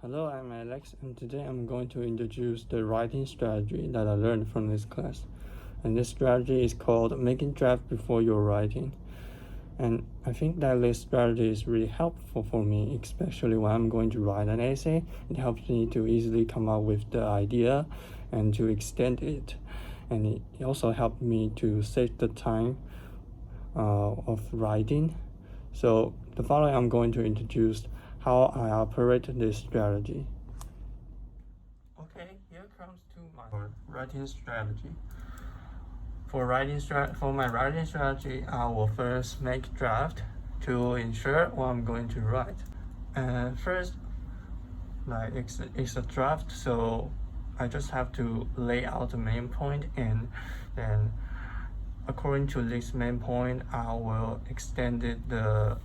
Hello, I'm Alex, and today I'm going to introduce the writing strategy that I learned from this class. And this strategy is called making draft before you're writing. And I think that this strategy is really helpful for me, especially when I'm going to write an essay. It helps me to easily come up with the idea and to extend it. And it also helped me to save the time of writing. So the following I'm going to introduce how I operate this strategy. Okay, here comes to my writing strategy. For my writing strategy, I will first make draft to ensure what I'm going to write. And first, it's a draft, so I just have to lay out the main point, and then according to this main point, I will extend the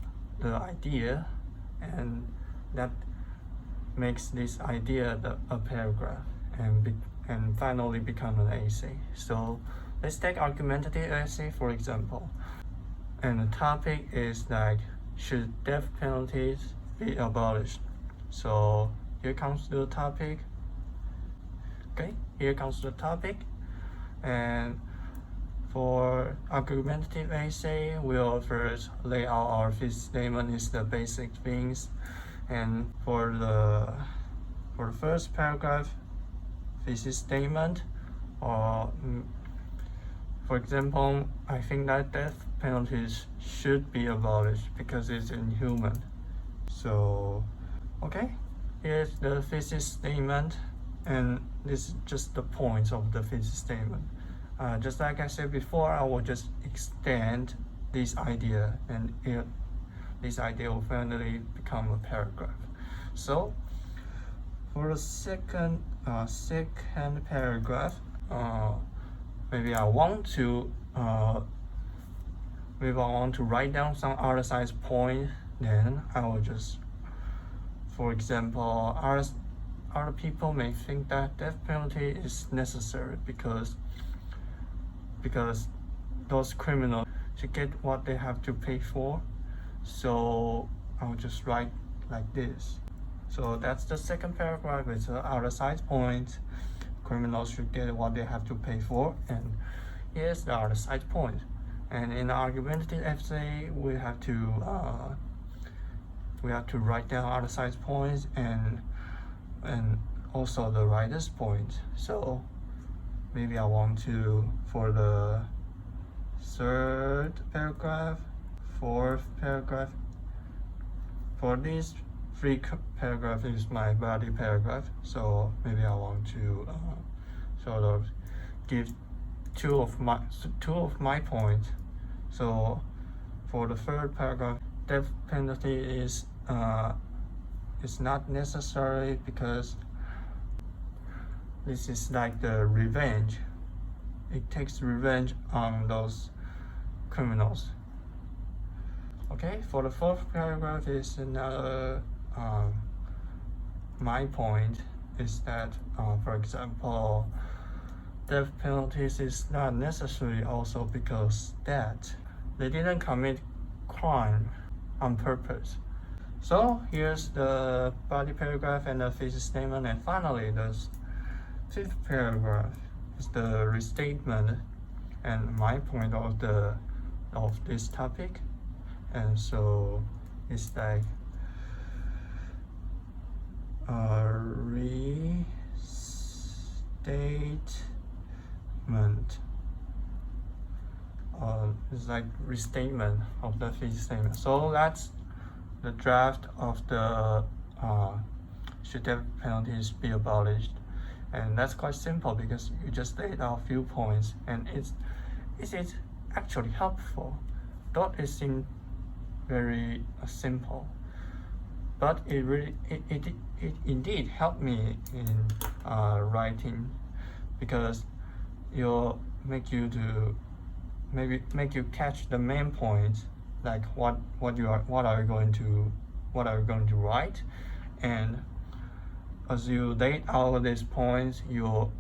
idea, and that makes this idea a paragraph, and finally become an essay. So let's take argumentative essay for example, and the topic is like, should death penalties be abolished? So here comes the topic. Okay, here comes the topic. And for argumentative essay, we'll first lay out our thesis statement is the basic things. And for the first paragraph, thesis statement, or for example, I think that death penalties should be abolished because it's inhuman. So, okay, here's the thesis statement, and this is just the points of the thesis statement. Just like I said before, I will just extend this idea, and this idea will finally become a paragraph. So for the second paragraph, maybe I want to write down some other size point. Then I will just, for example, other people may think that death penalty is necessary because those criminals should get what they have to pay for. So I'll just write like this. So that's the second paragraph. It's an outer size point. Criminals should get what they have to pay for, and here's the other side point. And in the argumentative essay, we have to write down other side points and also the writer's point. So maybe I want to, for the third paragraph, fourth paragraph, for these three paragraphs is my body paragraph, so maybe I want to sort of give two of my points. So for the third paragraph, death penalty is not necessary because this is like the revenge. It takes revenge on those criminals. Okay, for the fourth paragraph is another my point is that for example, death penalties is not necessary also because that they didn't commit crime on purpose. So here's the body paragraph and the thesis statement, and finally the fifth paragraph is the restatement and my point of this topic. And so it's like restatement. It's like restatement of the thesis statement. So that's the draft of the should death penalties be abolished, and that's quite simple because you just laid out a few points, and it is actually helpful. Though it seems very simple, but it indeed helped me in writing, because it'll make you catch the main points, like what are you going to write, and as you lay out these points, you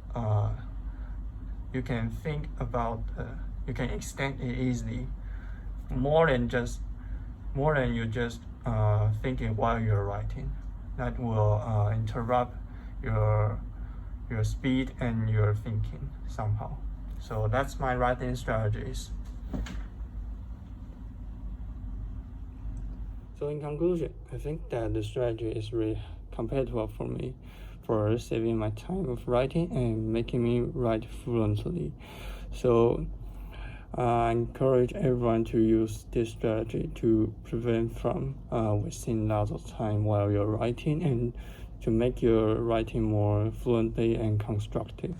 can think about you can extend it easily, more than you just thinking while you're writing. that will interrupt your speed and your thinking somehow. So that's my writing strategies. So in conclusion, I think that the strategy is really compatible for me for saving my time of writing and making me write fluently. So I encourage everyone to use this strategy to prevent from wasting lots of time while you're writing and to make your writing more fluently and constructive.